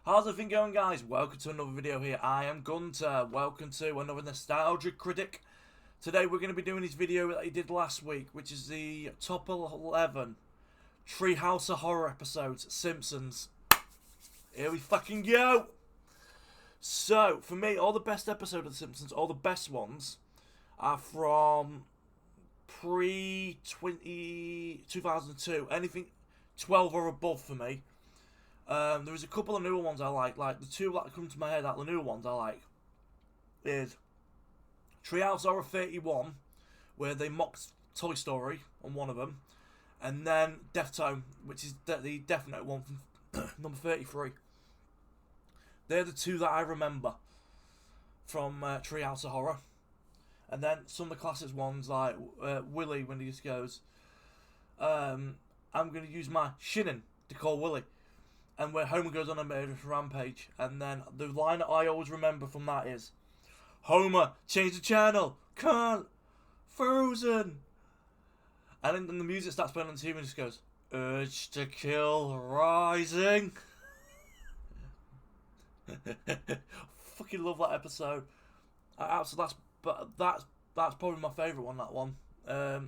How's everything going, guys? Welcome to another video here. I am Guenter. Welcome to another nostalgia critic. Today we're going to be doing this video that I did last week, which is the top 11 Treehouse of Horror episodes, Simpsons. Here we fucking go! So, for me, all the best episodes of The Simpsons, all the best ones, are from pre-2002. Anything 12 or above for me. There was a couple of newer ones I like the two that come to my head, the newer ones I like, is Treehouse of Horror 31, where they mocked Toy Story on one of them, and then Deftone, which is the Death Note one from number 33. They're the two that I remember from Treehouse of Horror. And then some of the classic ones like Willie, when he just goes, I'm going to use my shinin to call Willie. And where Homer goes on a murderous rampage. And then the line that I always remember from that is, Homer, change the channel, can't, frozen. And then the music starts playing on TV and just goes, urge to kill rising. Fucking love that episode. That's probably my favourite one, that one.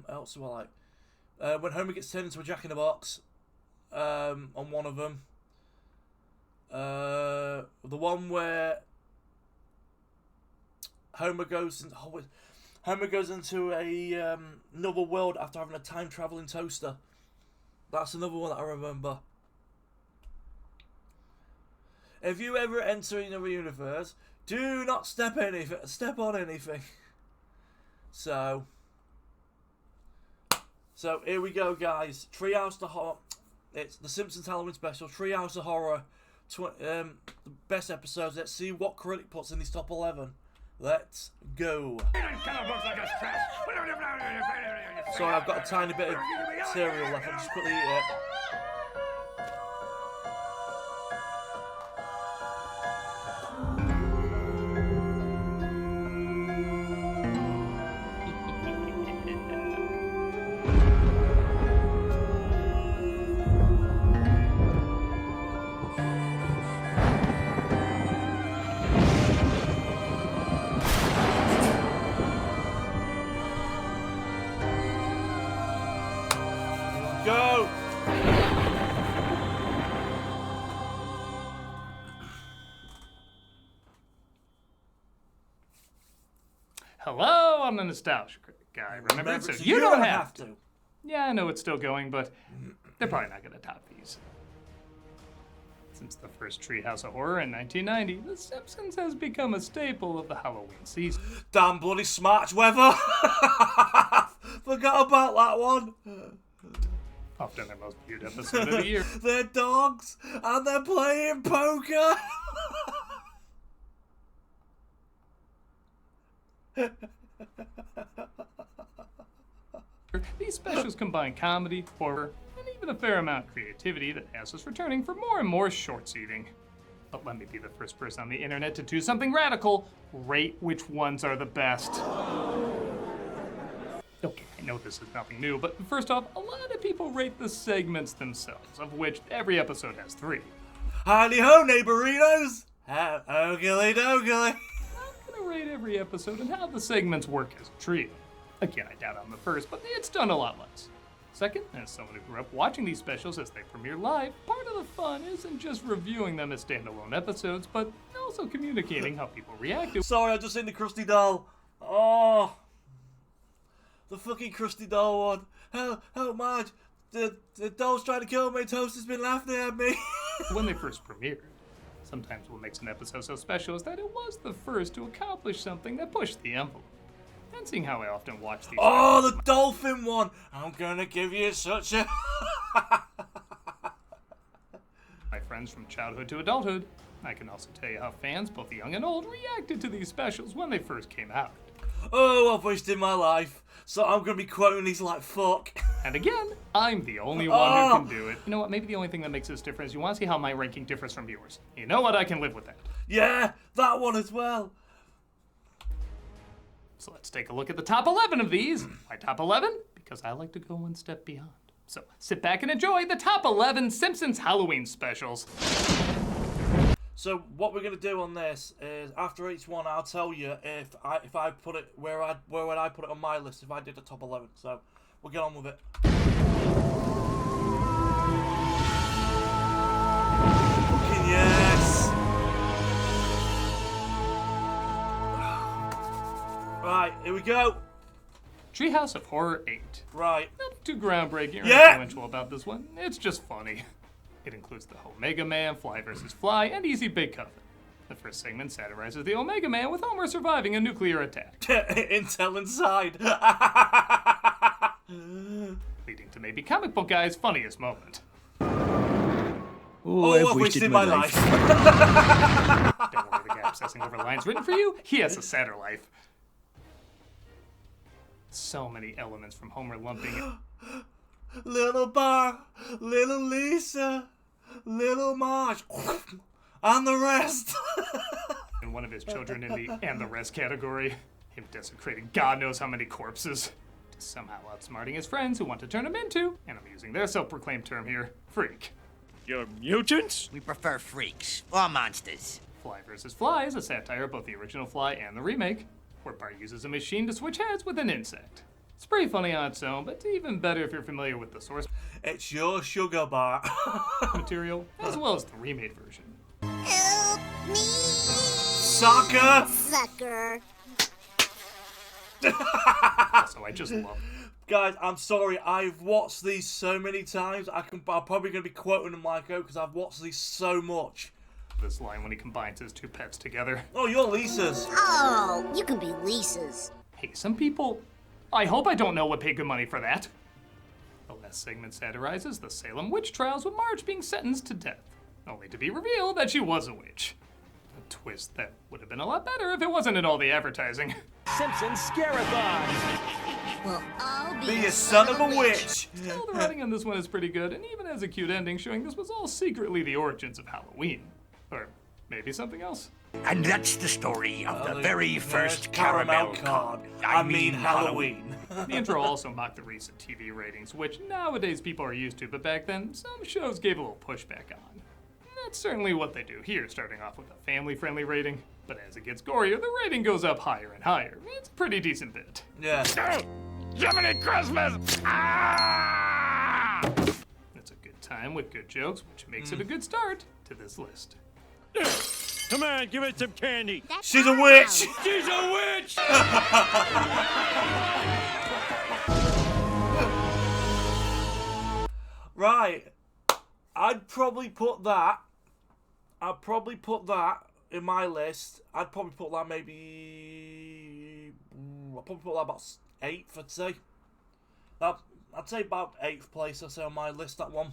Also I like when Homer gets turned into a jack-in-the-box on one of them. The one where Homer goes into another world after having a time-travelling toaster. That's another one that I remember. If you ever enter another universe, do not step on anything. So here we go, guys. Treehouse of Horror. It's the Simpsons Halloween special. Treehouse of Horror. The best episodes. Let's see what Critic puts in these top 11. Let's go. Sorry, I've got a tiny bit of cereal left. I'll just quickly eat it. Go! Hello, I'm the nostalgia critic guy. Remember it? So you don't have to. Yeah, I know it's still going, but they're probably not going to top these. Since the first Treehouse of Horror in 1990, The Simpsons has become a staple of the Halloween season. Damn bloody smarch weather! Forgot about that one. Often their most viewed episode of the year. They're dogs, and they're playing poker! These specials combine comedy, horror, and even a fair amount of creativity that has us returning for more and more shorts eating. But let me be the first person on the internet to do something radical. Rate which ones are the best. Okay, I know this is nothing new, but first off, a lot of people rate the segments themselves, of which every episode has 3. Howdy ho, neighborinos! Ogily dogily! I'm gonna rate every episode and how the segments work as a trio. Again, I doubt I'm the first, but it's done a lot less. Second, as someone who grew up watching these specials as they premiere live, part of the fun isn't just reviewing them as standalone episodes, but also communicating how people react to. Sorry, I just seen the Krusty doll. Oh, the fucking Krusty doll one. Help, Marge. The doll's trying to kill me. Toast has been laughing at me. When they first premiered. Sometimes what makes an episode so special is that it was the first to accomplish something that pushed the envelope. And seeing how I often watch these. Oh, the dolphin one! I'm gonna give you such a. My friends from childhood to adulthood. I can also tell you how fans, both young and old, reacted to these specials when they first came out. Oh, I've wasted my life, so I'm gonna be quoting these like fuck. And again, I'm the only one who can do it. You know what? Maybe the only thing that makes this different is you want to see how my ranking differs from yours. You know what? I can live with that. Yeah, that one as well. So let's take a look at the top 11 of these. Why top 11? Because I like to go one step beyond. So sit back and enjoy the top 11 Simpsons Halloween specials. So what we're gonna do on this is after each one, I'll tell you if I put it where would I put it on my list if I did a top 11. So we'll get on with it. Fucking yes! Right, here we go. Treehouse of Horror 8. Right. Nothing too groundbreaking or Yeah. influential about this one. It's just funny. It includes the Omega Man, Fly vs. Fly, and Easy Big Coven. The first segment satirizes the Omega Man with Homer surviving a nuclear attack, Intel inside. leading to maybe comic book guy's funniest moment. Oh, I've wasted my life. Don't worry, the guy obsessing over lines written for you, he has a sadder life. So many elements from Homer lumping Little Bar, Little Lisa, Little Marge, and the rest. and one of his children in the and the rest category. Him desecrating God knows how many corpses. Somehow outsmarting his friends who want to turn him into, and I'm using their self-proclaimed term here, freak. You're mutants? We prefer freaks or monsters. Fly vs. Fly is a satire of both the original Fly and the remake, where Bart uses a machine to switch heads with an insect. It's pretty funny on its own, but even better if you're familiar with the source It's your sugar bar. material, as well as the remade version. Help me, Sucker! sucker. Also, I just love Guys, I'm sorry, I've watched these so many times. I'm probably going to be quoting them like because I've watched these so much. this line when he combines his two pets together. Oh, you're Lisa's. Oh, you can be Lisa's. Hey, some people, I hope I don't know, would pay good money for that. The last segment satirizes the Salem witch trials with Marge being sentenced to death, only to be revealed that she was a witch. A twist that would have been a lot better if it wasn't in all the advertising. Simpsons Scarathon! Well, I'll Be a son of a witch. Still, the writing on this one is pretty good, and even has a cute ending showing this was all secretly the origins of Halloween. Or maybe something else. And that's the story of the very first caramel caramel card. card. I mean Halloween. The intro also mocked the recent TV ratings, which nowadays people are used to, but back then, some shows gave a little pushback on. That's certainly what they do here, starting off with a family-friendly rating, but as it gets gorier, the rating goes up higher and higher. It's a pretty decent bit. Yeah. Jiminy Christmas! Ah! It's a good time with good jokes, which makes it a good start to this list. Come on, give it some candy! That's She's a our witch. house. She's a witch! Right. I'd probably put that in my list. I'd probably put that I'd probably put that about 8th, I'd say. I'd say about 8th place, I'd say, on my list, that one.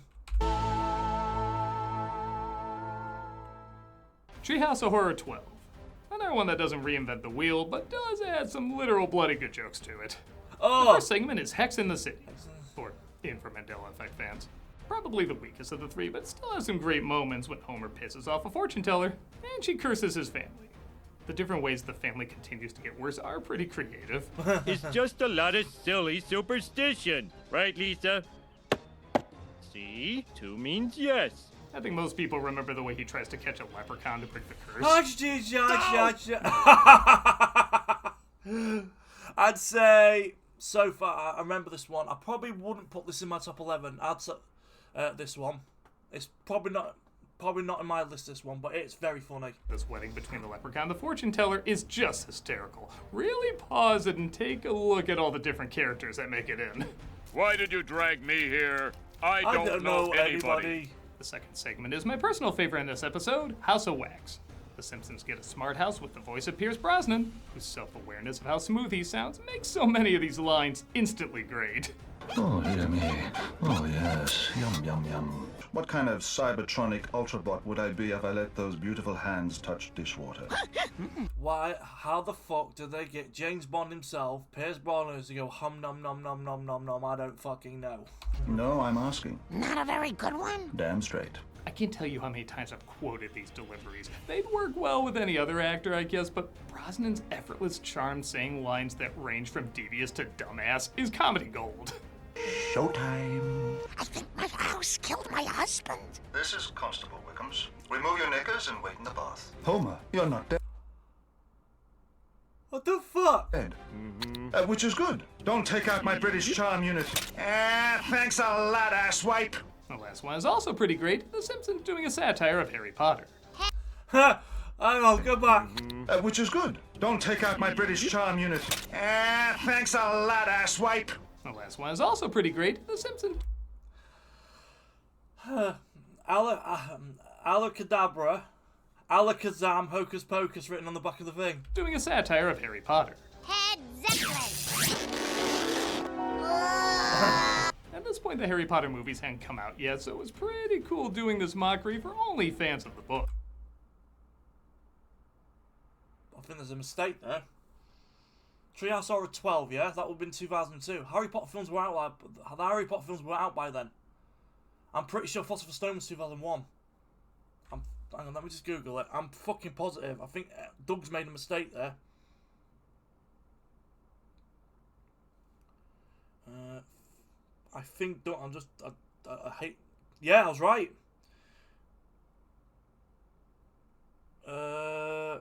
Treehouse of Horror 12. Another one that doesn't reinvent the wheel, but does add some literal bloody good jokes to it. The Oh! first segment is Hex in the City, or in for Mandela Effect fans. Probably the weakest of the three, but still has some great moments when Homer pisses off a fortune teller, and she curses his family. The different ways the family continues to get worse are pretty creative. It's just a lot of silly superstition. Right, Lisa? See? 2 means yes. I think most people remember the way he tries to catch a leprechaun to break the curse. I'd say, so far, I remember this one. I probably wouldn't put this in my top 11. I'd say this one. It's probably not in my list, this one, but it's very funny. This wedding between the leprechaun and the fortune teller is just hysterical. Really pause it and take a look at all the different characters that make it in. Why did you drag me here? I don't know anybody. The second segment is my personal favorite in this episode, House of Wax. The Simpsons get a smart house with the voice of Pierce Brosnan, whose self-awareness of how smooth he sounds makes so many of these lines instantly great. Oh, dear me. Oh, yes. Yum, yum, yum. What kind of cybertronic ultrabot would I be if I let those beautiful hands touch dishwater? Why? How the fuck did they get James Bond himself, Pierce Brosnan, to go hum nom nom nom nom nom nom? I don't fucking know. No, I'm asking. Not a very good one. Damn straight. I can't tell you how many times I've quoted these deliveries. They'd work well with any other actor, I guess, but Brosnan's effortless charm saying lines that range from devious to dumbass is comedy gold. Showtime. I think my house killed my husband. This is Constable Wickham's. Remove your knickers and wait in the bar. Homer, you're not What the fuck? dead. Which is good. Don't take out my British charm unit. Thanks a lot, asswipe. The last one is also pretty great. The Simpsons doing a satire of Harry Potter. Ha! Hang on, go back. Which is good. Don't take out my British charm unit. Thanks a lot, asswipe. The last one is also pretty great. The Simpsons Alakadabra, Alakazam, Hocus Pocus written on the back of the thing. doing a satire of Harry Potter. Head Zeppelin. At this point, the Harry Potter movies hadn't come out yet, so it was pretty cool doing this mockery for only fans of the book. I think there's a mistake there. Treehouse of Horror 12, yeah? That would have been 2002. Harry Potter films were out the Harry Potter films were out by then. I'm pretty sure Philosopher's Stone was 2001. Hang on, let me just Google it. I'm fucking positive. I think Doug's made a mistake there. I think Doug, I hate... Yeah, I was right.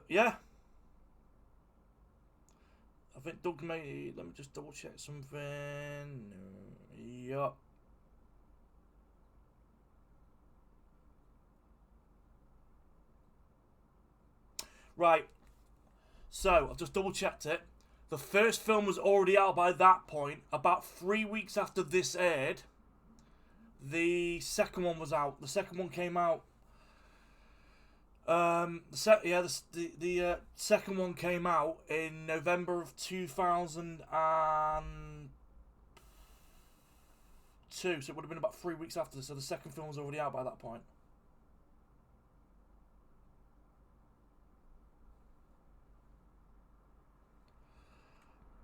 Yeah. I think Doug made... Let me just double check something. Yup. Right. So, I've just double checked it. The first film was already out by that point. About 3 weeks after this aired, the second one was out. The second one came out. The second one came out in November of 2002. So it would have been about 3 weeks after this. So the second film was already out by that point.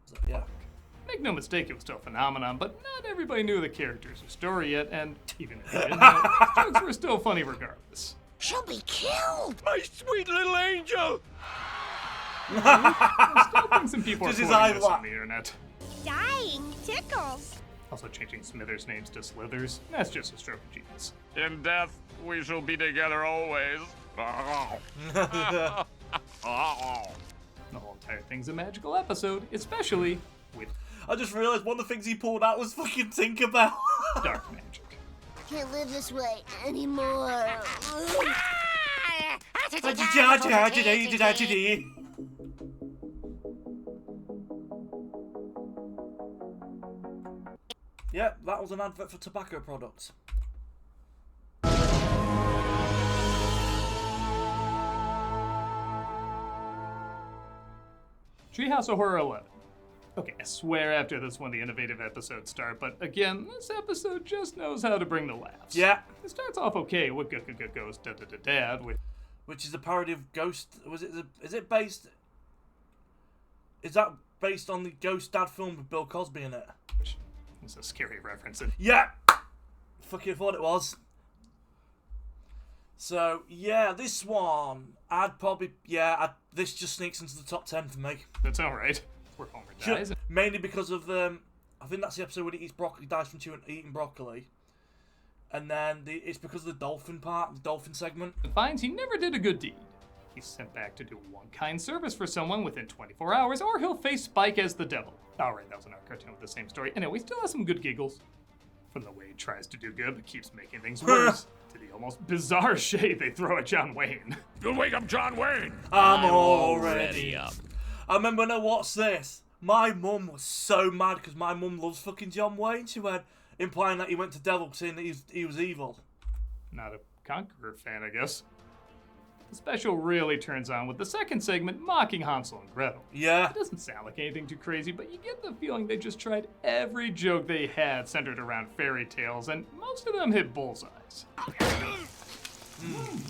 So, yeah. Make no mistake, it was still a phenomenon, but not everybody knew the characters or story yet, and even if they didn't know, the jokes were still funny regardless. She'll be killed. My sweet little angel! I still think some people are Just his quoting eye this lock. on the internet. Dying tickles. Also changing Smithers' names to Slithers. That's just a stroke of genius. In death, we shall be together always. The whole entire thing's a magical episode, especially with I just realised one of the things he pulled out was fucking Tinkerbell. dark magic. Can't live this way anymore. Yeah, that was an advert for tobacco products. Treehouse of Horror 11. Okay, I swear after this one the innovative episodes start, but again, this episode just knows how to bring the laughs. Yeah. It starts off okay with Ghost Dad, Which is a parody of Ghost. Is it based? Is that based on the Ghost Dad film with Bill Cosby in it? which is a scary reference. And Yeah. Fucking thought it was. So yeah, this one I'd probably this just sneaks into the top 10 for me. that's alright. Where Homer dies. Mainly because of I think that's the episode where he eats broccoli, dies from eating broccoli, and then it's because of the dolphin part, the dolphin segment. And finds he never did a good deed. He's sent back to do one kind service for someone within 24 hours, or he'll face Spike as the devil. Alright, that was another cartoon with the same story. Anyway, we still have some good giggles. From the way he tries to do good but keeps making things worse, to the almost bizarre shade they throw at John Wayne. You'll wake up John Wayne! I'm already up. I remember when I watched this, my mum was so mad because my mum loves fucking John Wayne. She went, implying that he went to devil, saying that he was evil. Not a Conqueror fan, I guess. The special really turns on with the second segment mocking Hansel and Gretel. Yeah. It doesn't sound like anything too crazy, but you get the feeling they just tried every joke they had centered around fairy tales, and most of them hit bullseyes.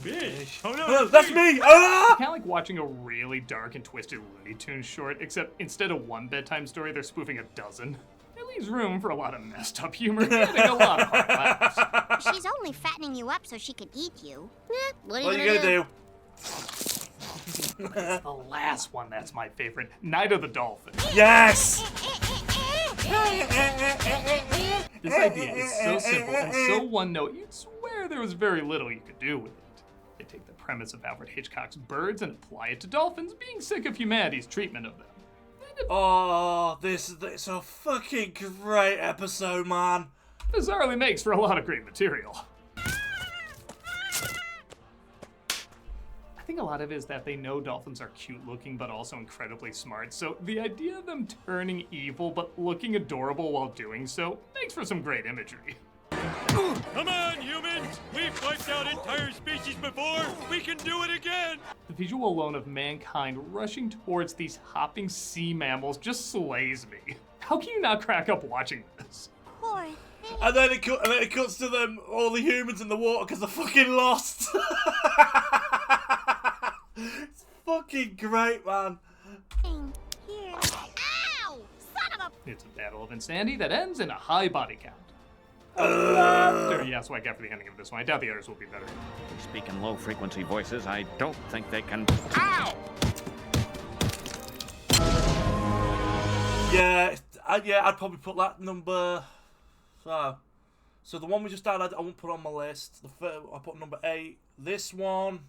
Bitch! Oh Oh, that's me! Ah! Kind of like watching a really dark and twisted Looney Tunes short, except instead of one bedtime story, they're spoofing a dozen. It leaves room for a lot of messed up humor, getting a lot of hard laughs. She's only fattening you up so she could eat you. What What are you gonna do? The last one that's my favorite, Night of the Dolphin. Yes! This idea is so simple and so one note, you'd swear there was very little you could do with it. They take the premise of Alfred Hitchcock's Birds and apply it to dolphins, being sick of humanity's treatment of them. Oh, this is a fucking great episode, man. Bizarrely makes for a lot of great material. I think a lot of it is that they know dolphins are cute looking but also incredibly smart, so the idea of them turning evil but looking adorable while doing so makes for some great imagery. Come on, humans! We've wiped out entire species before! We can do it again! The visual alone of mankind rushing towards these hopping sea mammals just slays me. How can you not crack up watching this? Poor thing. And then it cuts to them, all the humans in the water because they're fucking lost. It's fucking great, man. Here. Ow! Son of a... It's a battle of insanity that ends in a high body count. Laughter. Yeah, that's what I got for the ending of this one. I doubt the others will be better. They speak in low-frequency voices. I don't think they can... Ow! Yeah, I'd probably put that number. So the one we just had, I won't put on my list. I put number 8. This one,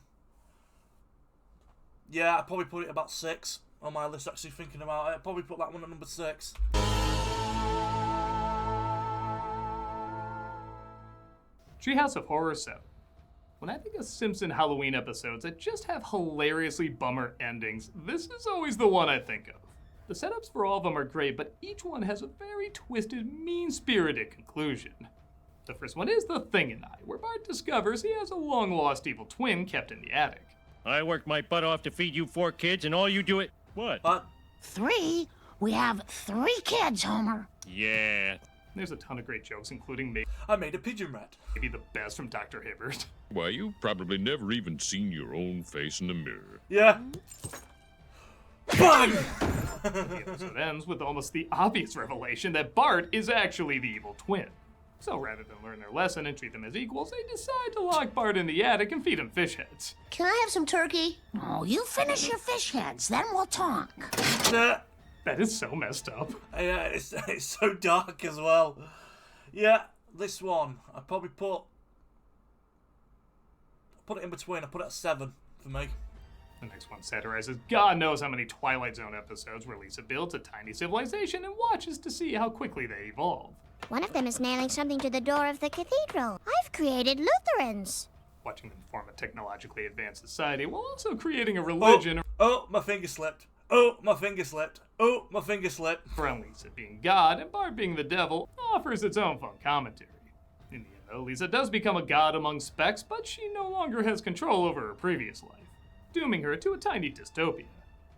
yeah, I'd probably put it about 6 on my list. Actually, thinking about it, I'd probably put that one at number 6. Treehouse of Horror 7. When I think of Simpson Halloween episodes that just have hilariously bummer endings, this is always the one I think of. The setups for all of them are great, but each one has a very twisted, mean-spirited conclusion. The first one is The Thing and I, where Bart discovers he has a long-lost evil twin kept in the attic. I worked my butt off to feed you 4 kids, and all you do it... What? 3? We have 3 kids, Homer. Yeah. There's a ton of great jokes, including I made a pigeon rat. maybe the best from Dr. Hibbert. Why, you've probably never even seen your own face in the mirror. Yeah. Bang! The episode ends with almost the obvious revelation that Bart is actually the evil twin. So rather than learn their lesson and treat them as equals, they decide to lock Bart in the attic and feed him fish heads. Can I have some turkey? Oh, you finish your fish heads, then we'll talk. Nah. That is so messed up. Yeah, it's so dark as well. Yeah, this one, I'd probably put it in between. I put it at 7 for me. The next one satirizes God knows how many Twilight Zone episodes where Lisa builds a tiny civilization and watches to see how quickly they evolve. One of them is nailing something to the door of the cathedral. I've created Lutherans. Watching them form a technologically advanced society while also creating a religion Oh, my finger slipped. Oh, my finger slipped. Oh, my finger slipped. around Lisa being God and Bart being the devil offers its own fun commentary. In the end, though, Lisa does become a god among specks, but she no longer has control over her previous life, dooming her to a tiny dystopia.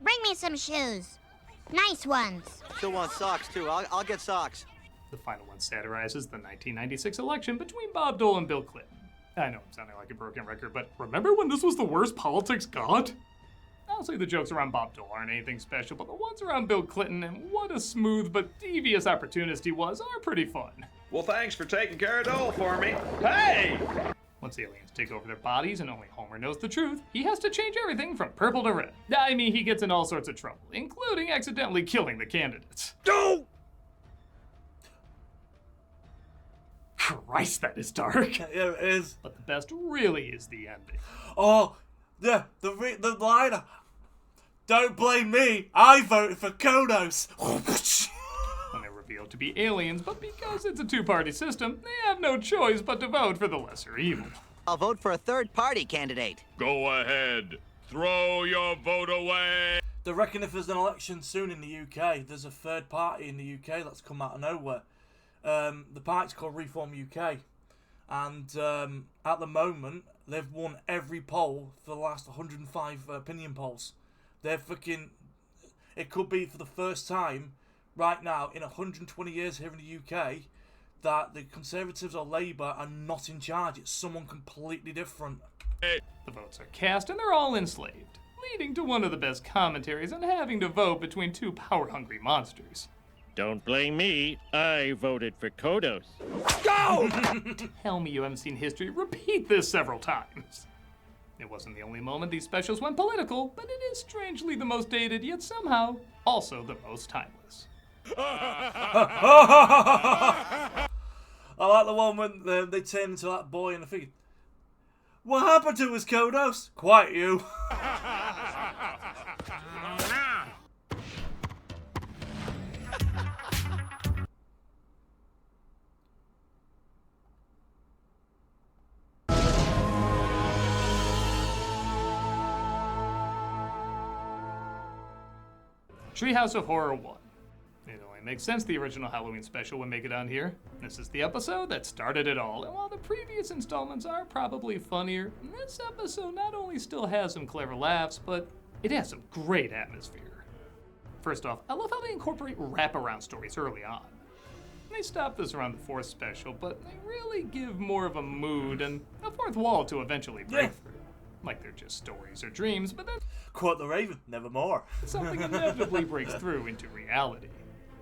Bring me some shoes. Nice ones. She'll want socks, too. I'll get socks. The final one satirizes the 1996 election between Bob Dole and Bill Clinton. I know I'm sounding like a broken record, but remember when this was the worst politics got? Honestly, the jokes around Bob Dole aren't anything special, but the ones around Bill Clinton and what a smooth but devious opportunist he was are pretty fun. Well, thanks for taking care of Dole for me. Hey! Once the aliens take over their bodies and only Homer knows the truth, he has to change everything from purple to red. I mean, he gets in all sorts of trouble, including accidentally killing the candidates. Don't! Christ, that is dark. Yeah, it is. But the best really is the ending. Oh, yeah, the line. Don't blame me. I voted for Kodos. When they're revealed to be aliens, but because it's a two-party system, they have no choice but to vote for the lesser evil. I'll vote for a third-party candidate. Go ahead. Throw your vote away. They reckon if there's an election soon in the UK, there's a third party in the UK that's come out of nowhere. The party's called Reform UK. And at the moment, they've won every poll for the last 105 opinion polls. They're fucking... It could be for the first time right now in 120 years here in the UK that the Conservatives or Labour are not in charge. It's someone completely different. The votes are cast and they're all enslaved, leading to one of the best commentaries on having to vote between two power-hungry monsters. Don't blame me. I voted for Kodos. Go! Tell me you haven't seen history repeat this several times. It wasn't the only moment these specials went political, but it is strangely the most dated, yet somehow also the most timeless. I like the one when they turn into that boy in the figure. What happened to his Kodos? Quite you. Treehouse of Horror 1. It only makes sense the original Halloween special would make it on here. This is the episode that started it all, and while the previous installments are probably funnier, this episode not only still has some clever laughs, but it has some great atmosphere. First off, I love how they incorporate wraparound stories early on. They stopped this around the fourth special, but they really give more of a mood and a fourth wall to eventually break through. Like they're just stories or dreams, but then Quote the Raven, nevermore. something inevitably breaks through into reality.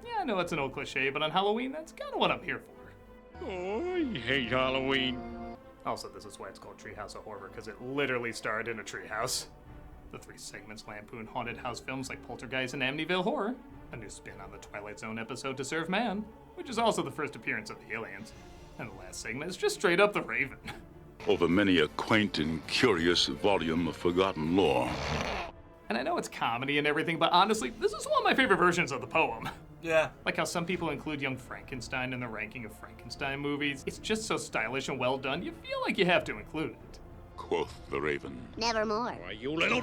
Yeah, I know it's an old cliche, but on Halloween, that's kind of what I'm here for. Oh, I hate Halloween. Also, this is why it's called Treehouse of Horror, because it literally starred in a treehouse. The 3 segments lampoon haunted house films like Poltergeist and Amityville Horror, a new spin on the Twilight Zone episode To Serve Man, which is also the first appearance of the aliens. And the last segment is just straight up the Raven. Over many a quaint and curious volume of forgotten lore. And I know it's comedy and everything, but honestly, this is one of my favorite versions of the poem. Yeah. Like how some people include Young Frankenstein in the ranking of Frankenstein movies. It's just so stylish and well done, you feel like you have to include it. Quoth the Raven. Nevermore. Why, you little...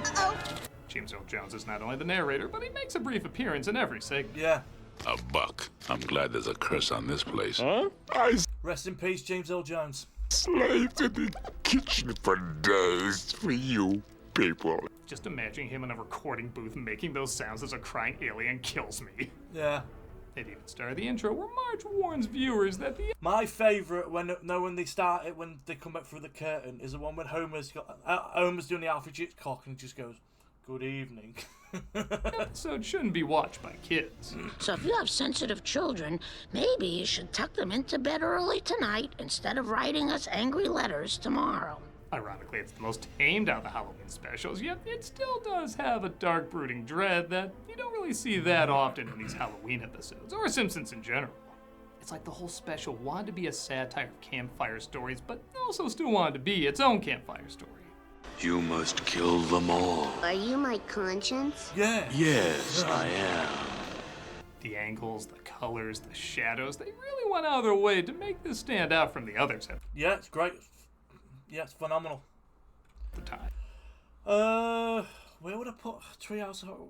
James Earl Jones is not only the narrator, but he makes a brief appearance in every segment. Yeah. A buck. I'm glad there's a curse on this place. Huh? I Rest in peace, James Earl Jones. slaved in the kitchen for days for you people. Just imagining him in a recording booth making those sounds as a crying alien kills me. Yeah. It even started the intro where Marge warns viewers that the... My favourite when they start it, when they come back through the curtain, is the one when Homer's doing the Alfred Hitchcock and he just goes, "Good evening." episode shouldn't be watched by kids. So if you have sensitive children, maybe you should tuck them into bed early tonight instead of writing us angry letters tomorrow. Ironically, it's the most tamed out of the Halloween specials, yet it still does have a dark, brooding dread that you don't really see that often in these Halloween episodes, or Simpsons in general. It's like the whole special wanted to be a satire of campfire stories, but also still wanted to be its own campfire story. You must kill them all. Are you my conscience? Yeah. Yes, I am. The angles, the colors, the shadows, they really went out of their way to make this stand out from the others at Yeah, it's great. Yeah, it's phenomenal. the time. Where would I put Treehouse of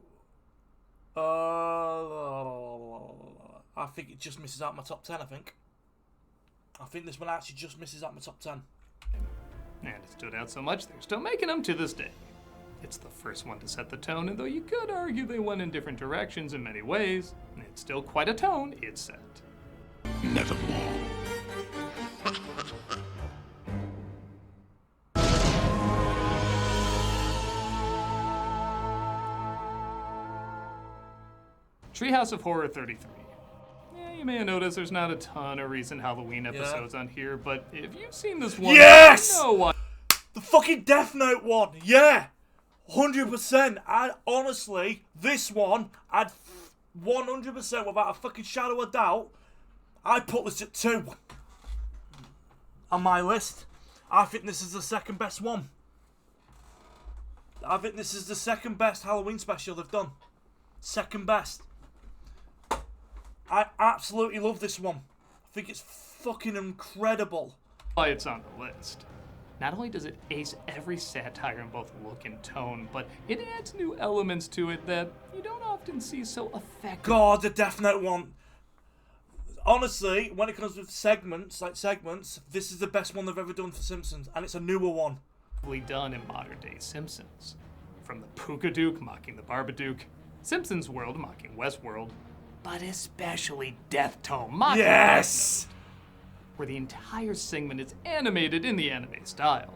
I think it just misses out my top 10, I think this one actually just misses out my top 10. And it stood out so much, they're still making them to this day. It's the first one to set the tone, and though you could argue they went in different directions in many ways, it's still quite a tone it set. Nevermore. Treehouse of Horror 33. Yeah, you may have noticed there's not a ton of recent Halloween episodes on here, but if you've seen this one, Yes! you know what. The fucking Death Note one, yeah! 100%. Honestly, this one, I'd 100% without a fucking shadow of doubt, I'd put this at 2 on my list. I think this is the second best one. I think this is the second best Halloween special they've done. Second best. I absolutely love this one. I think it's fucking incredible. Why it's on the list. Not only does it ace every satire in both look and tone, but it adds new elements to it that you don't often see so effective. God, the Death Note one. Honestly, when it comes to segments, this is the best one they've ever done for Simpsons, and it's a newer one. Done in modern day Simpsons. From the Pookadook mocking the Barbadook, Simpsons World mocking Westworld, but especially Death Tome mocking Yes! Death Note, where the entire segment is animated in the anime style.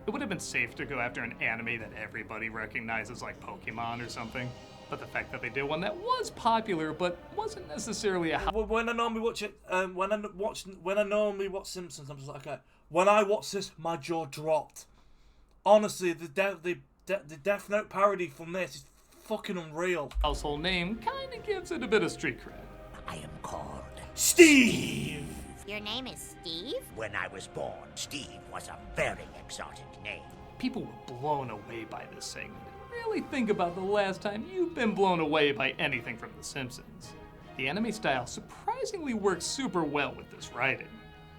It would have been safe to go after an anime that everybody recognizes like Pokemon or something, but the fact that they did one that was popular but wasn't necessarily a When I normally watch it, when I normally watch Simpsons, I'm just like, okay. When I watch this, my jaw dropped. Honestly, the Death Note parody from this is fucking unreal. household name kinda gives it a bit of street cred. I am called Steve! Your name is Steve? When I was born, Steve was a very exotic name. People were blown away by this segment. Really think about the last time you've been blown away by anything from The Simpsons. The anime style surprisingly works super well with this writing,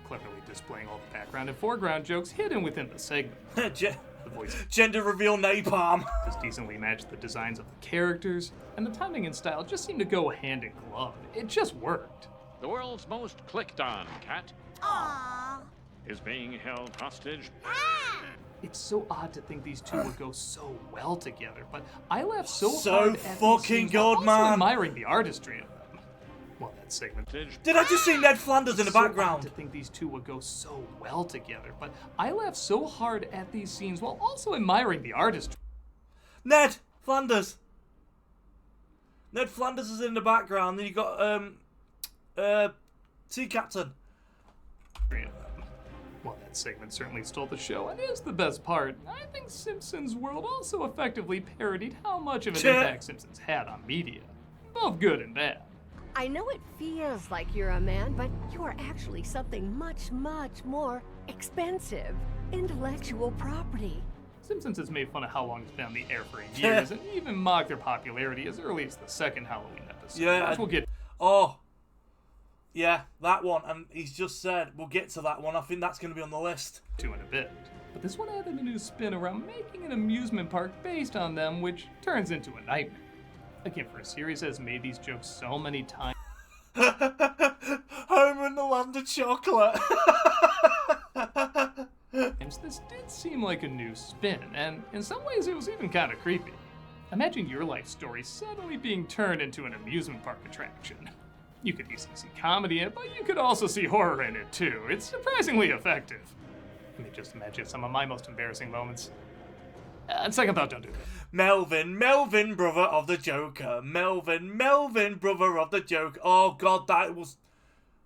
cleverly displaying all the background and foreground jokes hidden within the segment. The voice Gender reveal napalm. just decently matched the designs of the characters, and the timing and style just seemed to go hand in glove. It just worked. The world's most clicked on cat Aww. is being held hostage. It's so odd to think these two would go so well together, but I laughed so So hard at fucking these scenes good, while also man. admiring the artistry of them. Well, that segment. Did I just see Ned Flanders in the So odd background? to think these two would go so well together, but I laughed so hard at these scenes while also admiring the artistry. Ned Flanders. Ned Flanders is in the background. Then you got Sea Captain. Well, that segment certainly stole the show and is the best part. I think Simpsons World also effectively parodied how much of an impact Simpsons had on media, both good and bad. I know it feels like you're a man, but you are actually something much, much more expensive. Intellectual property. Simpsons has made fun of how long it's been on the air for years and even mocked their popularity as early as the second Halloween episode. Yeah, which we'll get. Oh, yeah, that one. And he's just said we'll get to that one. I think that's going to be on the list. To in a bit. But this one added a new spin around making an amusement park based on them, which turns into a nightmare. Again, for a series that has made these jokes so many times. Homer in the Land of Chocolate. This did seem like a new spin, and in some ways it was even kind of creepy. Imagine your life story suddenly being turned into an amusement park attraction. You could easily see comedy in it, but you could also see horror in it too. It's surprisingly effective. Let me just imagine some of my most embarrassing moments. And second thought, don't do that. Melvin, brother of the Joker. Melvin, brother of the Joker. Oh god, that was,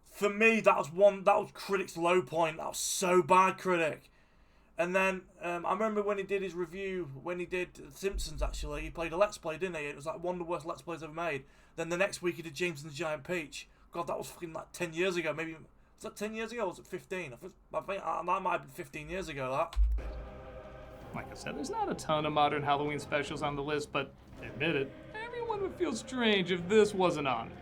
for me, that was Critic's low point. That was so bad, Critic. And then, I remember when he did his review, when he did Simpsons actually, he played a Let's Play, didn't he? It was like one of the worst Let's Plays ever made. Then the next week he did James and the Giant Peach. God, that was fucking like 10 years ago, maybe. Was that 10 years ago or was it 15? I think that might have been 15 years ago, that. Like I said, there's not a ton of modern Halloween specials on the list, but admit it, everyone would feel strange if this wasn't on it.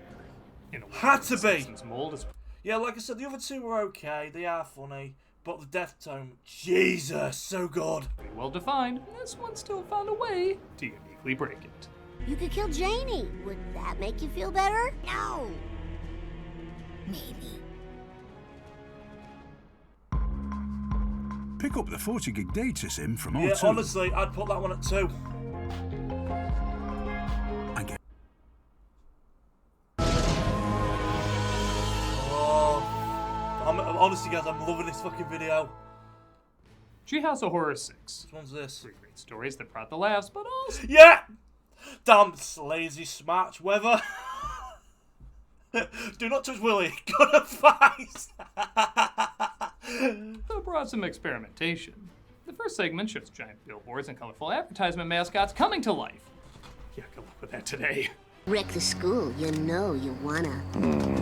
In a way, Had to be. Simpsons mold is... Yeah, like I said, the other two were okay. They are funny. But the death tone, Jesus, so good. Pretty well defined, and this one still found a way to uniquely break it. You could kill Janie. Would that make you feel better? No. Maybe. Pick up the 40 gig data sim from R2. Yeah, honestly, I'd put that one at 2. And get honestly, guys, I'm loving this fucking video. Treehouse of Horror 6. Which one's this? 3 great stories that brought the laughs, but also... Yeah! Damn lazy smatch weather. Do not touch Willie. Got a face. that brought some experimentation. The first segment shows giant billboards and colorful advertisement mascots coming to life. Yeah, good luck with that today. Wreck the school, you know you wanna.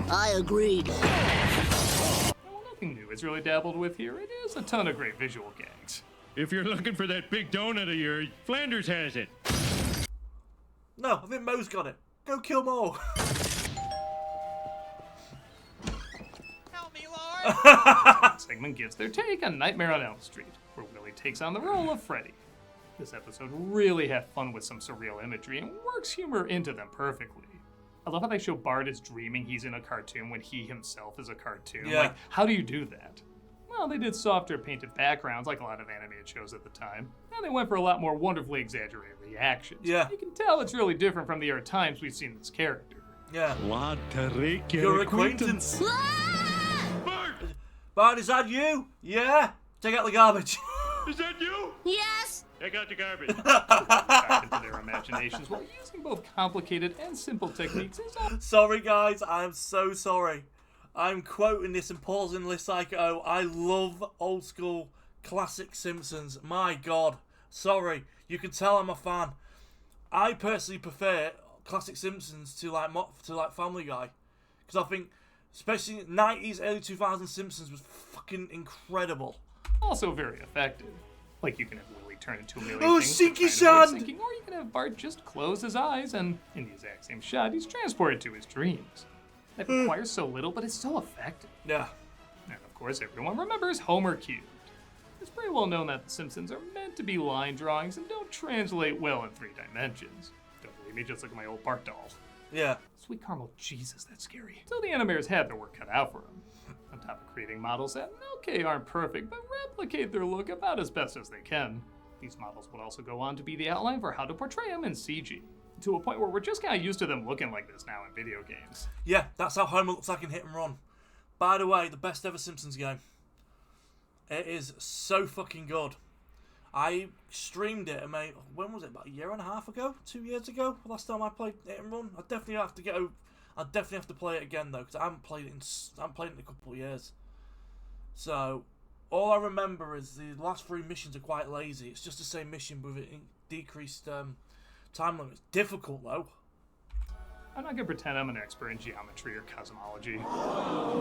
I agreed. Well, nothing new is really dabbled with here. It is a ton of great visual gags. If you're looking for that big donut of yours, Flanders has it. No, I think Mo's got it. Go kill Mo. Help me, Lord! This segment gives their take on Nightmare on Elm Street, where Willie takes on the role of Freddy. This episode really had fun with some surreal imagery and works humor into them perfectly. I love how they show Bart as dreaming he's in a cartoon when he himself is a cartoon. Yeah. Like, how do you do that? Well, they did softer painted backgrounds like a lot of animated shows at the time, and they went for a lot more wonderfully exaggerated reactions. Yeah. You can tell it's really different from the other times we've seen this character. Yeah. What a Your acquaintance. Bart, is that you? Yeah. Take out the garbage. Is that you? Yes. Take out the garbage. Back into their imaginations while using both complicated and simple techniques is all. Sorry, guys. I'm so sorry. I'm quoting this and pausing this like, oh, I love old school classic Simpsons. My God. Sorry. You can tell I'm a fan. I personally prefer classic Simpsons to like Family Guy, because I think Especially 90s, early 2000s Simpsons was fucking incredible. Also very effective. Like, you can have Willie turn into a million Oh, things. sinky sand! sand! Or you can have Bart just close his eyes and, in the exact same shot, he's transported to his dreams. That requires so little, but it's so effective. Yeah. And of course, everyone remembers Homer cubed. It's pretty well known that The Simpsons are meant to be line drawings and don't translate well in 3 dimensions. Don't believe me, just look at my old Bart doll. Yeah. Sweet caramel, Jesus, that's scary. So the animators had their work cut out for them. On top of creating models that, okay, aren't perfect, but replicate their look about as best as they can. These models would also go on to be the outline for how to portray them in CG. To a point where we're just kind of used to them looking like this now in video games. Yeah, that's how Homer looks like in Hit and Run. By the way, the best ever Simpsons game. It is so fucking good. I streamed it, mate. When was it? About a year and a half ago? 2 years ago? Last time I played Hit and Run. I definitely have to play it again though, because I haven't played it in a couple of years. So all I remember is the last 3 missions are quite lazy. It's just the same mission with a decreased time limit. It's difficult though. I'm not gonna pretend I'm an expert in geometry or cosmology.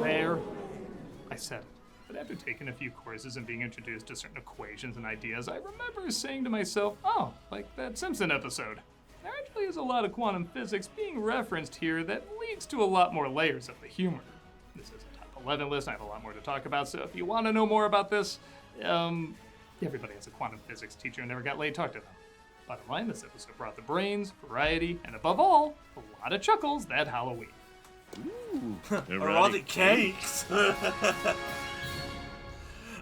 There, I said it. But after taking a few courses and being introduced to certain equations and ideas, I remember saying to myself, oh, like that Simpson episode. There actually is a lot of quantum physics being referenced here that leads to a lot more layers of the humor. This is a top 11 list, I have a lot more to talk about, so if you want to know more about this, everybody has a quantum physics teacher and never got laid, talk to them. Bottom line, this episode brought the brains, variety, and above all, a lot of chuckles that Halloween. Ooh, erotic cakes.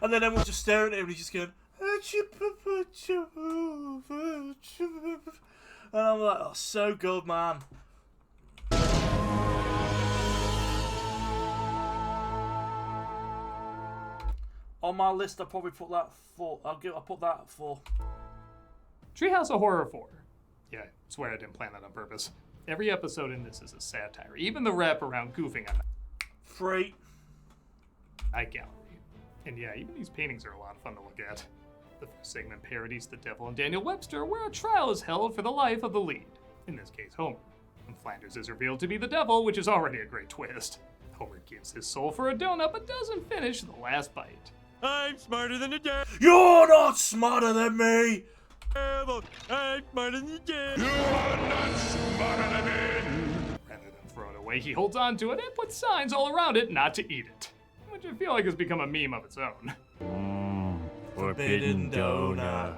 And then everyone's just staring at him and he's just going, and I'm like, oh, so good, man. On my list, I'll probably put that 4. I'll put that at 4. Treehouse of Horror 4. Yeah, I swear I didn't plan that on purpose. Every episode in this is a satire, even the wraparound goofing on 3. Night Gallery. And yeah, even these paintings are a lot of fun to look at. The first segment parodies The Devil and Daniel Webster, where a trial is held for the life of the lead, in this case Homer. And Flanders is revealed to be the devil, which is already a great twist. Homer gives his soul for a donut, but doesn't finish the last bite. I'm smarter than the devil. You're not smarter than me. I'm smarter than the devil. You're not smarter than me. Rather than throw it away, he holds on to it and puts signs all around it not to eat it, which I feel like has become a meme of its own. Forbidden donut.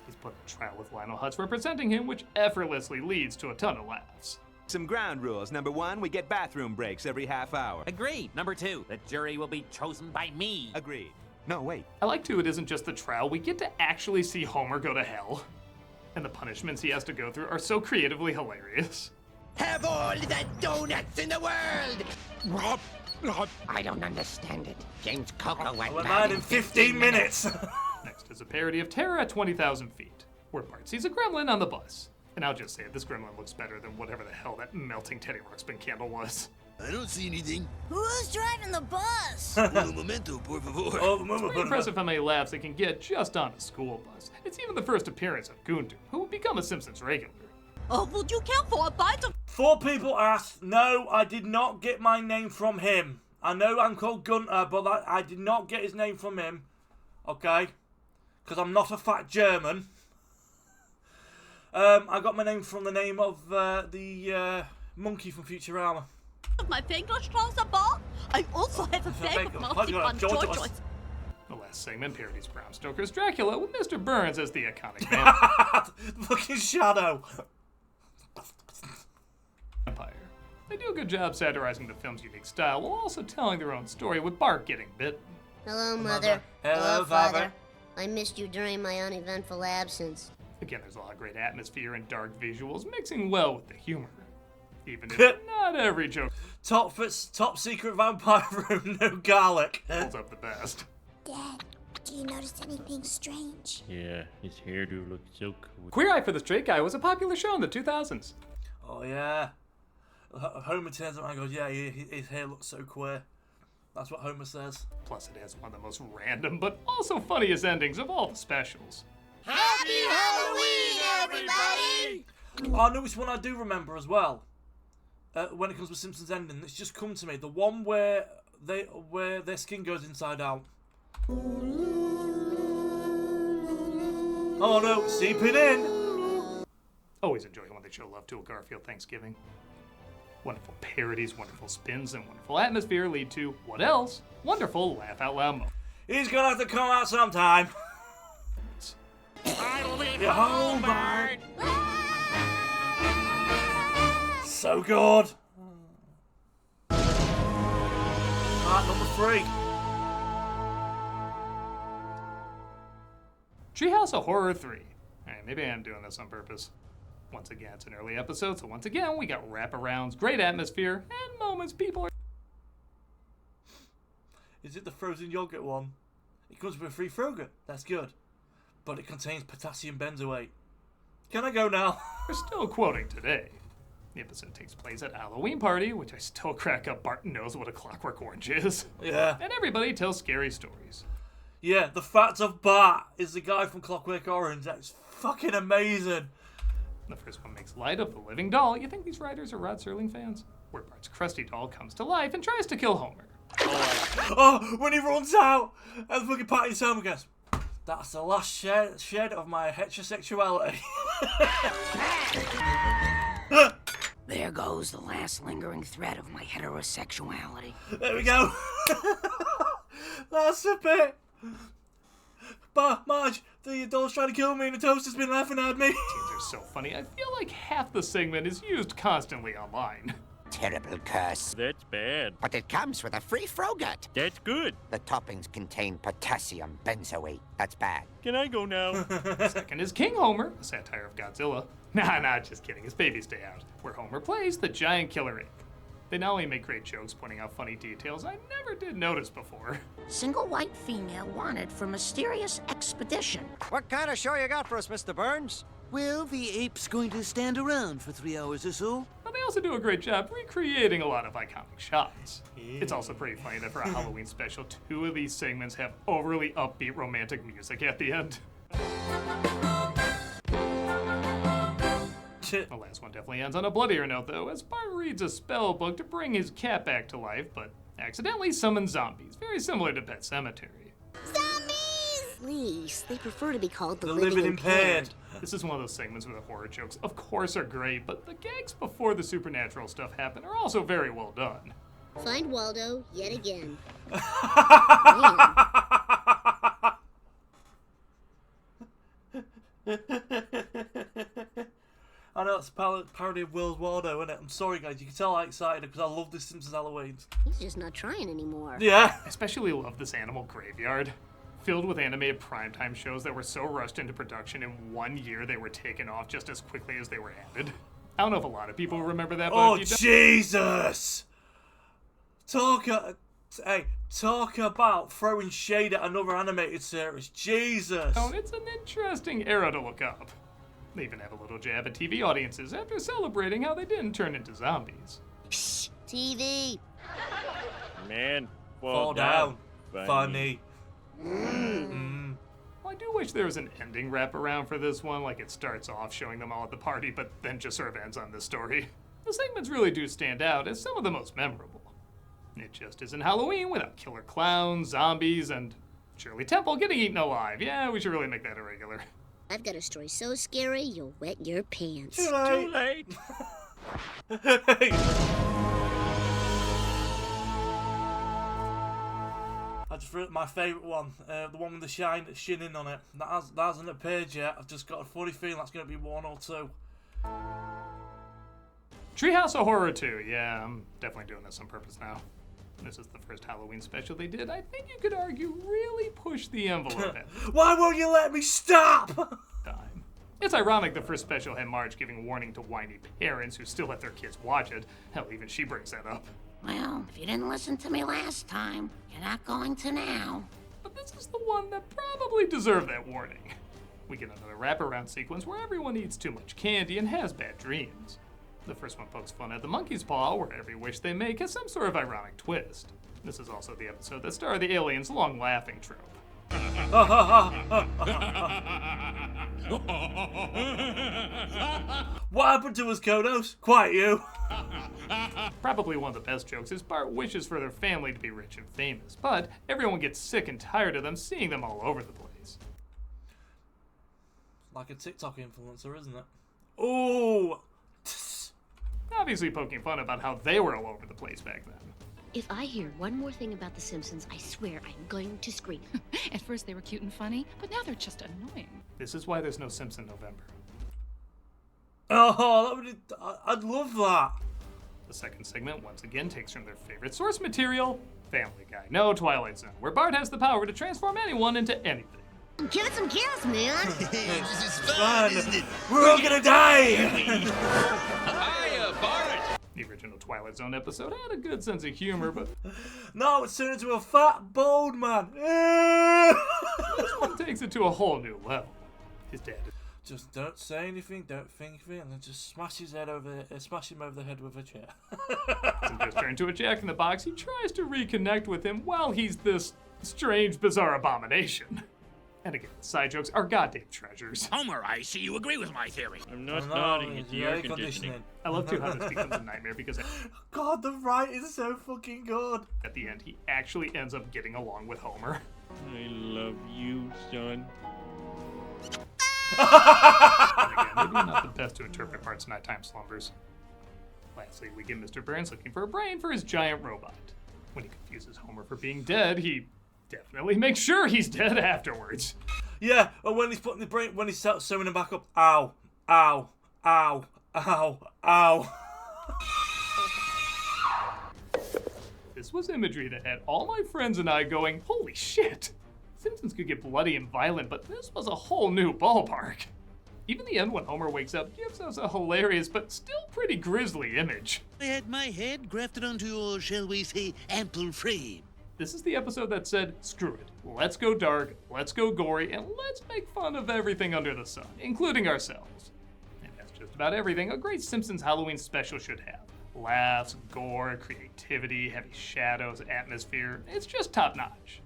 He's put on trial with Lionel Hutz representing him, which effortlessly leads to a ton of laughs. Some ground rules. Number 1, we get bathroom breaks every half hour. Agreed. Number 2, the jury will be chosen by me. Agreed. No, wait. I like too, it isn't just the trial, we get to actually see Homer go to hell. And the punishments he has to go through are so creatively hilarious. Have all the donuts in the world! I don't understand it. James Coco went mad in 15 minutes. Next is a parody of Terror at 20,000 feet, where Bart sees a gremlin on the bus. And I'll just say it, this gremlin looks better than whatever the hell that melting Teddy Ruxpin candle was. I don't see anything. Who's driving the bus? Un momento, por favor. It's pretty impressive how many laughs they can get just on a school bus. It's even the first appearance of Guenter, who would become a Simpsons regular. Oh, would you count for a bite of... 4 people asked, no, I did not get my name from him. I know I'm called Guenter, but I did not get his name from him. Okay? Because I'm not a fat German. I got my name from the name of the monkey from Futurama. My fingers cross the ball. I also have a bag of multi on Joy-Joys. The last segment parodies Bram Stoker's Dracula with Mr. Burns as the iconic vampire. Fucking shadow. Vampire. They do a good job satirizing the film's unique style while also telling their own story with Bart getting bitten. Hello, Mother. Hello, Father. I missed you during my uneventful absence. Again, there's a lot of great atmosphere and dark visuals mixing well with the humor. Even if not every joke top secret vampire room, no garlic. holds up the best. Dad, do you notice anything strange? Yeah, his hairdo looks so cool. Queer Eye for the Straight Guy was a popular show in the 2000s. Oh yeah. Homer turns around and goes, yeah, his hair looks so queer. That's what Homer says. Plus it has one of the most random but also funniest endings of all the specials. Happy Halloween, everybody! Oh, I know which one I do remember as well. when it comes to Simpsons ending that's just come to me. The one where their skin goes inside out. Oh no, seeping in. Always enjoy when they show love to a Garfield Thanksgiving. Wonderful parodies, wonderful spins, and wonderful atmosphere lead to, what else? Wonderful laugh out loud moments. He's gonna have to come out sometime. I'll be home, Bart. So good. Alright, number 3. Treehouse of Horror 3. Alright, maybe I am doing this on purpose. Once again, it's an early episode, so once again, we got wraparounds, great atmosphere, and moments people are... Is it the frozen yogurt one? It comes with a free yogurt. That's good. But it contains potassium benzoate. Can I go now? We're still quoting today. The episode takes place at a Halloween party, which I still crack up. Bart knows what a Clockwork Orange is. Yeah. And everybody tells scary stories. Yeah, the fact of Bart is the guy from Clockwork Orange. That's fucking amazing. The first one makes light of the living doll. You think these writers are Rod Serling fans? Where Bart's Krusty doll comes to life and tries to kill Homer. Oh, when he runs out and fucking patting Homer goes, that's the last shed of my heterosexuality. There goes the last lingering thread of my heterosexuality. There we go. That's a bit. But Marge, the doll's trying to kill me and the toaster's been laughing at me. Teens are so funny. I feel like half the segment is used constantly online. Terrible curse. That's bad. But it comes with a free Frogut. That's good. The toppings contain potassium benzoate. That's bad. Can I go now? Second is King Homer, a satire of Godzilla. Nah, just kidding. His babies stay out. Where Homer plays the giant killer ape. They not only make great jokes pointing out funny details I never did notice before. Single white female wanted for mysterious expedition. What kind of show you got for us, Mr. Burns? Well, the ape's going to stand around for 3 hours or so. But they also do a great job recreating a lot of iconic shots. It's also pretty funny that for a Halloween special, 2 of these segments have overly upbeat romantic music at the end. The last one definitely ends on a bloodier note, though, as Bart reads a spell book to bring his cat back to life, but accidentally summons zombies, very similar to Pet Sematary. Zombies! Please, they prefer to be called the living impaired. This is one of those segments where the horror jokes, of course, are great, but the gags before the supernatural stuff happen are also very well done. Find Waldo yet again. I know it's a parody of Will's Waldo, isn't it? I'm sorry, guys. You can tell I'm excited because I love this Simpsons Halloween. He's just not trying anymore. Yeah. I especially love this animal graveyard. Filled with animated primetime shows that were so rushed into production in 1 year they were taken off just as quickly as they were added. I don't know if a lot of people remember that, but oh, if you don't... Jesus! Talk about throwing shade at another animated series. Jesus! Oh, it's an interesting era to look up. They even have a little jab at TV audiences after celebrating how they didn't turn into zombies. Shh, TV. Man, fall down. Funny. Well, I do wish there was an ending wraparound for this one, like it starts off showing them all at the party, but then just sort of ends on this story. The segments really do stand out as some of the most memorable. It just isn't Halloween without killer clowns, zombies, and Shirley Temple getting eaten alive. Yeah, we should really make that a regular. I've got a story so scary, you'll wet your pants. Too late. I just wrote my favourite one, the one with the shinning on it. That hasn't appeared yet. I've just got a funny feeling that's going to be 1 or 2. Treehouse of Horror 2. Yeah, I'm definitely doing this on purpose now. This is the first Halloween special they did. I think you could argue really push the envelope. Why won't you let me stop? Time. It's ironic the first special had Marge giving warning to whiny parents who still let their kids watch it. Hell, even she brings that up. Well, if you didn't listen to me last time, you're not going to now. But this is the one that probably deserved that warning. We get another wraparound sequence where everyone eats too much candy and has bad dreams. The first one pokes fun at the monkey's paw, where every wish they make has some sort of ironic twist. This is also the episode that starred the aliens' long laughing trope. What happened to us, Kodos? Quite you. Probably one of the best jokes is Bart wishes for their family to be rich and famous, but everyone gets sick and tired of them seeing them all over the place. Like a TikTok influencer, isn't it? Ooh! Obviously poking fun about how they were all over the place back then. If I hear one more thing about The Simpsons, I swear I'm going to scream. At first they were cute and funny, but now they're just annoying. This is why there's no Simpson November. Oh, I'd love that. The second segment once again takes from their favorite source material, Family Guy. No Twilight Zone, where Bart has the power to transform anyone into anything. Give it some kills, man. This is fun, isn't it? We're all gonna die. Hiya, Bart. The original Twilight Zone episode had a good sense of humor, but no, it's turned into a fat, bold man. This one takes it to a whole new level. His dad. Just don't say anything, don't think of it, and then just smash him over the head with a chair. Doesn't just turn into a Jack-in-the-Box. He tries to reconnect with him while he's this strange, bizarre abomination. And again, side jokes are goddamn treasures. Homer, I see you agree with my theory. I'm not nodding, it's the air conditioning. I love too how this becomes a nightmare because God, the writing is so fucking good. At the end, he actually ends up getting along with Homer. I love you, son. And again, maybe not the best to interpret Bart's nighttime slumbers. Lastly, we get Mr. Burns looking for a brain for his giant robot. When he confuses Homer for being dead, he definitely makes sure he's dead afterwards. Yeah, and when he's putting the brain, when he's sewing him back up, ow, ow, ow, ow, ow. This was imagery that had all my friends and I going, holy shit! Simpsons could get bloody and violent, but this was a whole new ballpark. Even the end when Homer wakes up gives us a hilarious but still pretty grisly image. I had my head grafted onto your, shall we say, ample frame. This is the episode that said, screw it, let's go dark, let's go gory, and let's make fun of everything under the sun, including ourselves. And that's just about everything a great Simpsons Halloween special should have. Laughs, gore, creativity, heavy shadows, atmosphere, it's just top notch.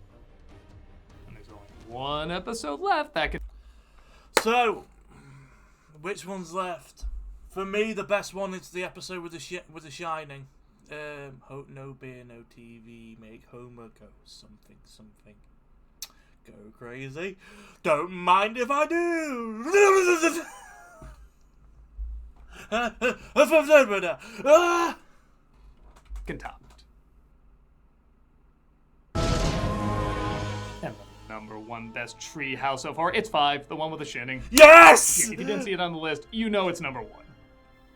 And there's only one episode left that can... So, which one's left? For me, the best one is the episode with the Shining. No beer, no TV, make Homer go something, something. Go crazy. Don't mind if I do. Can top it. And the number one best Treehouse of Horror, it's 5, the one with the shinning. Yes! Yeah, if you didn't see it on the list, you know it's number 1.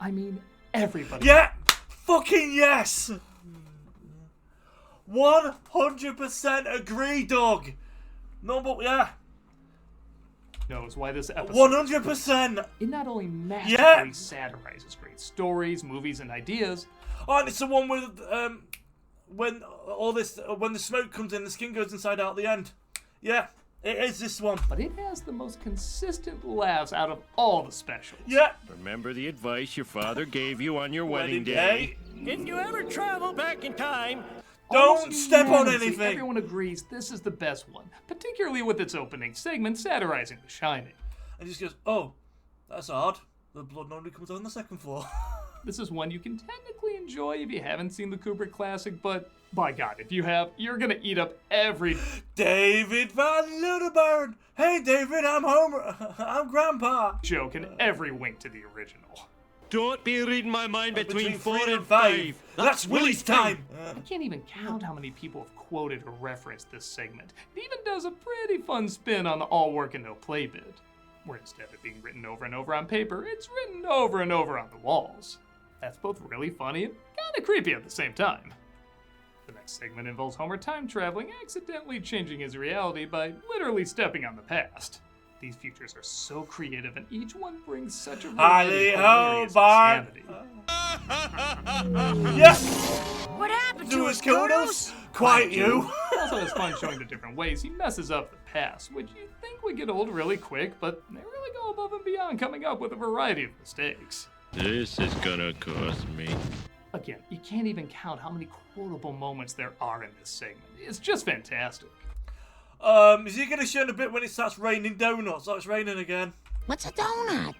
I mean, everybody. Yeah! Fucking yes! 100% agree, dog. Yeah. Knows why this episode 100%. It not only masterfully satirizes great stories, movies, and ideas. Oh, and it's the one with when the smoke comes in, the skin goes inside out at the end. Yeah, it is this one. But it has the most consistent laughs out of all the specials. Yeah. Remember the advice your father gave you on your wedding day? If you ever travel back in time, don't step on anything. Everyone agrees this is the best one, particularly with its opening segment satirizing The Shining. And he just goes, oh, that's odd. The blood normally comes on the second floor. This is one you can technically enjoy if you haven't seen the Kubrick classic, but by God, if you have, you're gonna eat up every... David Van Ludenburn! Hey David, I'm Homer. I'm Grandpa. Joke and every wink to the original. Don't be reading my mind between 4 and 5. That's Willie's time. I can't even count how many people have quoted or referenced this segment. It even does a pretty fun spin on the all work and no play bit, where instead of being written over and over on paper, it's written over and over on the walls. That's both really funny and kinda creepy at the same time. The next segment involves Homer time traveling, accidentally changing his reality by literally stepping on the past. These futures are so creative, and each one brings such a variety of hilarious insanity. Yes! What happened to his Kodos? Quite you. It also has fun showing the different ways he messes up the past, which you'd think would get old really quick, but they really go above and beyond, coming up with a variety of mistakes. This is gonna cost me. Again, you can't even count how many quotable moments there are in this segment. It's just fantastic. Is he going to show a bit when it starts raining donuts? Oh, it's raining again. What's a donut?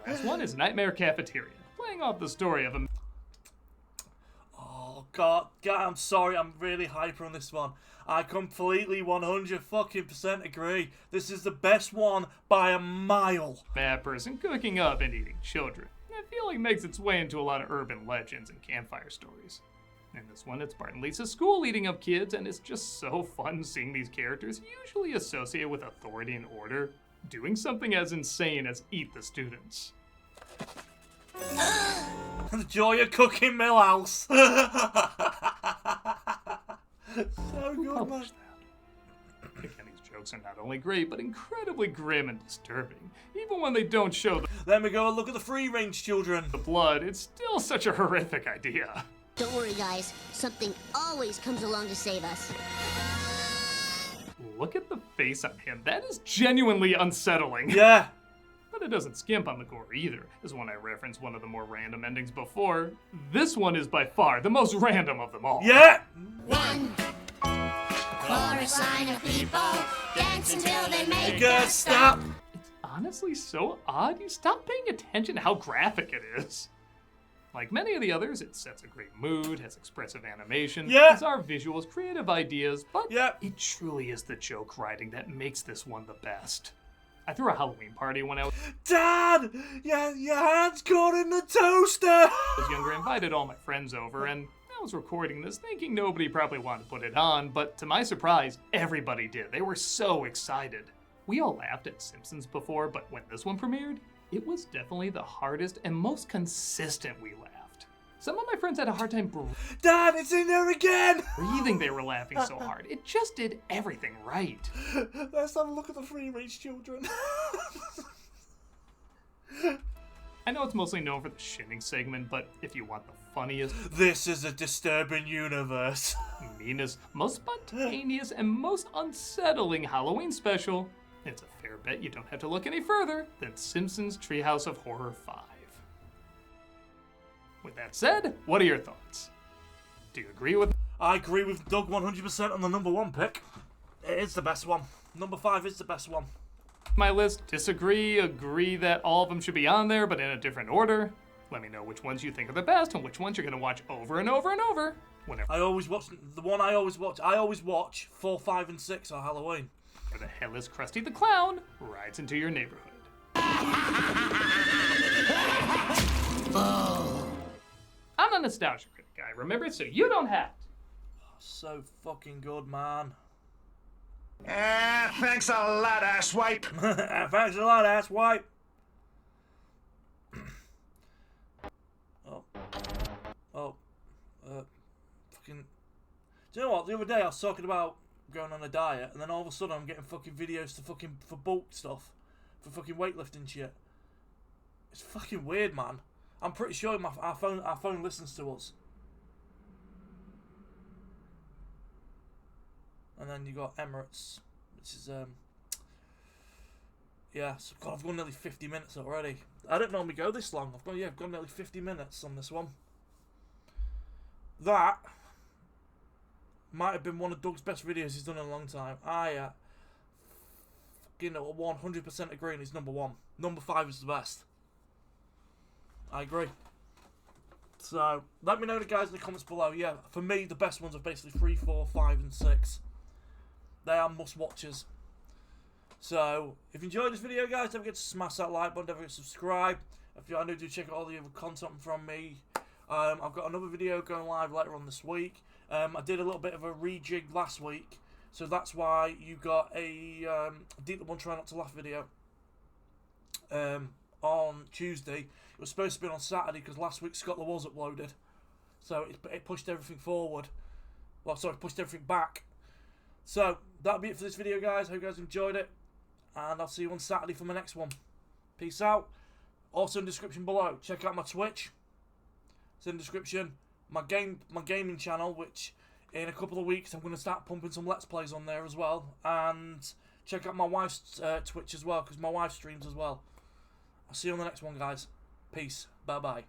Last one is Nightmare Cafeteria, playing off the story of a... Oh, God, I'm sorry, I'm really hyper on this one. I completely 100% agree. This is the best one by a mile. Mad person cooking up and eating children. I feel like it makes its way into a lot of urban legends and campfire stories. In this one, it's Bart and Lisa's school eating up kids, and it's just so fun seeing these characters, usually associated with authority and order, doing something as insane as eat the students. The joy of cooking Millhouse. So good, man. Again, these jokes are not only great, but incredibly grim and disturbing. Even when they don't show Then we go and look at the free-range children. The blood, it's still such a horrific idea. Don't worry, guys. Something always comes along to save us. Look at the face on him. That is genuinely unsettling. Yeah. But it doesn't skimp on the gore either. As when I referenced one of the more random endings before, this one is by far the most random of them all. Yeah! One chorus line of people dance until they make us stop. It's honestly so odd you stop paying attention to how graphic it is. Like many of the others, it sets a great mood, has expressive animation, bizarre visuals, creative ideas, but it truly is the joke writing that makes this one the best. I threw a Halloween party when I was... Dad! Your hand's caught in the toaster! I was younger, invited all my friends over, and I was recording this thinking nobody probably wanted to put it on, but to my surprise, everybody did. They were so excited. We all laughed at Simpsons before, but when this one premiered, it was definitely the hardest and most consistent we laughed. Some of my friends had a hard time Dad, it's in there again! breathing. They were laughing so hard. It just did everything right. Let's have a look at the free-range children. I know it's mostly known for the shitting segment, but if you want the funniest... This is a disturbing universe. Meanest, most spontaneous, and most unsettling Halloween special, it's a fair bet you don't have to look any further than Simpsons Treehouse of Horror 5. With that said, what are your thoughts? Do you agree with... I agree with Doug 100% on the number 1 pick. It is the best one. Number 5 is the best one. My list, disagree, agree that all of them should be on there, but in a different order. Let me know which ones you think are the best and which ones you're going to watch over and over and over. Whenever. I always watch 4, 5, and 6 on Halloween. Where the headless Krusty the Clown rides into your neighborhood. I'm a nostalgia critic guy, remember? So you don't have to. So fucking good, man. Thanks a lot, asswipe. Thanks a lot, asswipe. Fucking... Do you know what? The other day I was talking about going on a diet, and then all of a sudden I'm getting fucking videos for bulk stuff. For fucking weightlifting shit. It's fucking weird, man. I'm pretty sure our phone listens to us. And then you got Emirates, which is yeah. So God, I've gone nearly 50 minutes already. I don't normally go this long. I've gone nearly 50 minutes on this one. That might have been one of Doug's best videos he's done in a long time. I fucking 100% agree, and he's number 1. Number 5 is the best. I agree. So, let me know, the guys, in the comments below. Yeah, for me, the best ones are basically 3, 4, 5, and 6. They are must-watches. So, if you enjoyed this video, guys, don't forget to smash that like button, don't forget to subscribe. If you are new, do check out all the other content from me. I've got another video going live later on this week. I did a little bit of a rejig last week, so that's why you got a Deep the One Try Not to Laugh video on Tuesday. It was supposed to be on Saturday because last week Scott was uploaded, so it pushed everything forward. Well, sorry, pushed everything back. So that'll be it for this video, guys. Hope you guys enjoyed it, and I'll see you on Saturday for my next one. Peace out. Also in the description below, check out my Twitch. It's in the description. My gaming channel, which in a couple of weeks I'm going to start pumping some Let's Plays on there as well. And check out my wife's Twitch as well, because my wife streams as well. I'll see you on the next one, guys. Peace. Bye-bye.